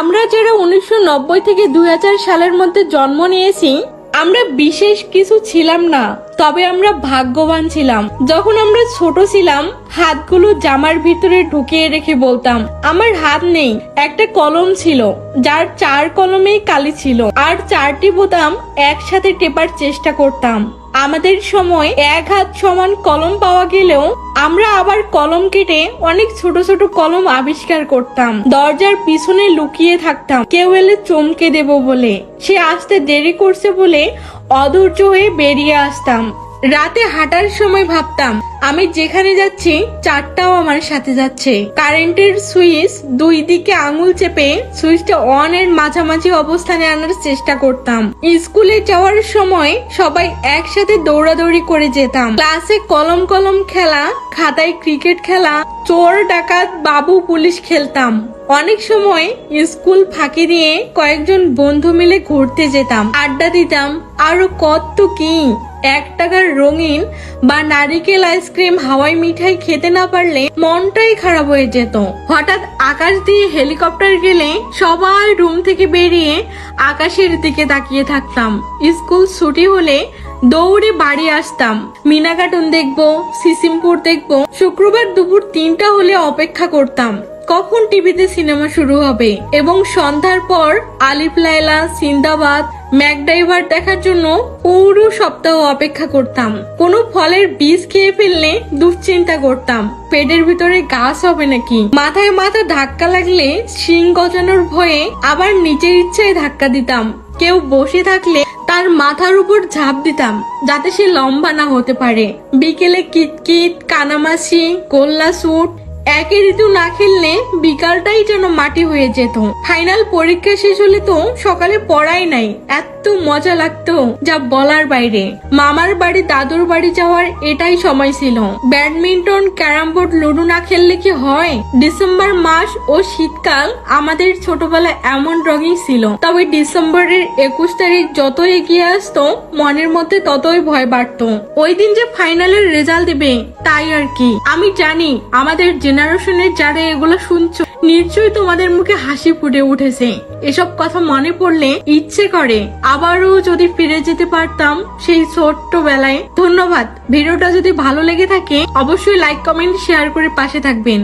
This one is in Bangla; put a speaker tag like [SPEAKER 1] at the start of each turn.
[SPEAKER 1] আমরা যারা 1990 থেকে 2000 সালের মধ্যে জন্ম নিয়েছি, আমরা বিশেষ কিছু ছিলাম না, তবে আমরা ভাগ্যবান ছিলাম। যখন আমরা ছোট ছিলাম, হাতগুলো জামার ভিতরে ঢুকিয়ে রেখে বলতাম আমার হাত নেই। একটা কলম ছিল, যার 4 কলমেই কালি ছিল, আর 4টি বোতাম একসাথে টেপার চেষ্টা করতাম। আমাদের সময় এক হাত সমান কলম পাওয়া গেলেও আমরা আবার কলম কেটে অনেক ছোট ছোট কলম আবিষ্কার করতাম। দরজার পিছনে লুকিয়ে থাকতাম, কেউ এলে চমকে দেব বলে। সে আসতে দেরি করছে বলে অধৈর্য হয়ে বেরিয়ে আসতাম। রাতে হাঁটার সময় ভাবতাম আমি যেখানে যাচ্ছি চারটাও আমার সাথে যাচ্ছে। কারেন্টের সুইচ 2 দিকে আঙুল চেপে সুইচটা অন এর মাঝামাঝি অবস্থানে আনার চেষ্টা করতাম। স্কুলে যাওয়ার সময় সবাই একসাথে দৌড়াদৌড়ি করে যেতাম। ক্লাসে কলম কলম খেলা, খাতায় ক্রিকেট খেলা, চোর ডাকাত বাবু পুলিশ খেলতাম। অনেক সময় স্কুল ফাঁকি দিয়ে কয়েকজন বন্ধু মিলে ঘুরতে যেতাম, আড্ডা দিতাম, আরো কত কি। 1 টাকার রঙিন বা নারিকেল আইসক্রিম, হাওয়াই মিঠাই খেতে না পারলে মনটাই খারাপ হয়ে যেত। হঠাৎ আকাশ দিয়ে হেলিকপ্টার গেলে সবাই রুম থেকে বেরিয়ে আকাশের দিকে তাকিয়ে থাকতাম। স্কুল ছুটি হলে দৌড়ে বাড়ি আসতাম। মিনা কার্টুন দেখবো, সিসিমপুর দেখবো। শুক্রবার দুপুর 3টা হলে অপেক্ষা করতাম কখন টিভিতে সিনেমা শুরু হবে, এবং সন্ধ্যার পর আলিফ লায়লা, সিন্দাবাদ, ম্যাকডাইভার দেখার জন্য পুরো সপ্তাহ অপেক্ষা করতাম। কোনো ফলের বীজ খেয়ে ফেললে দুশ্চিন্তা করতাম পেটের ভিতরে গাছ হবে নাকি। মাথায় মাথা ধাক্কা লাগলে শিং গজানোর ভয়ে আবার নিজের ইচ্ছায় ধাক্কা দিতাম। কেউ বসে থাকলে তার মাথার উপর ঝাঁপ দিতাম যাতে সে লম্বা না হতে পারে। বিকেলে কিতকিত, কানামাছি, গোল্লা স্যুট, একই ঋতু না খেললে বিকালটাই যেন মাটি হয়ে যেত। ফাইনাল পরীক্ষা শেষ হলে তো সকালে পড়াই নাই, এত মজা লাগতো যা বলার বাইরে। মামার বাড়ি, দাদুর বাড়ি যাওয়ার এটাই সময় ছিল। ব্যাডমিন্টন, ক্যারাম বোর্ড, লুডো না খেললে কি হয়। ডিসেম্বর মাস ও শীতকাল আমাদের ছোটবেলা এমন রঙই ছিল। তবে ডিসেম্বরের 21 তারিখ যত এগিয়ে আসতো মনের মধ্যে ততই ভয় বাড়তো। ওই দিন যে ফাইনালের রেজাল্ট দিবে তাই আর কি। আমি জানি আমাদের জেনারেশনের যারা এগুলো শুনছো নিশ্চয়ই তোমাদের মুখে হাসি ফুটে উঠেছে। এসব কথা মনে পড়লে ইচ্ছে করে আবারও যদি ফিরে যেতে পারতাম সেই ছোট্ট বেলায়। ধন্যবাদ। ভিডিওটা যদি ভালো লেগে থাকে অবশ্যই লাইক, কমেন্ট, শেয়ার করে পাশে থাকবেন।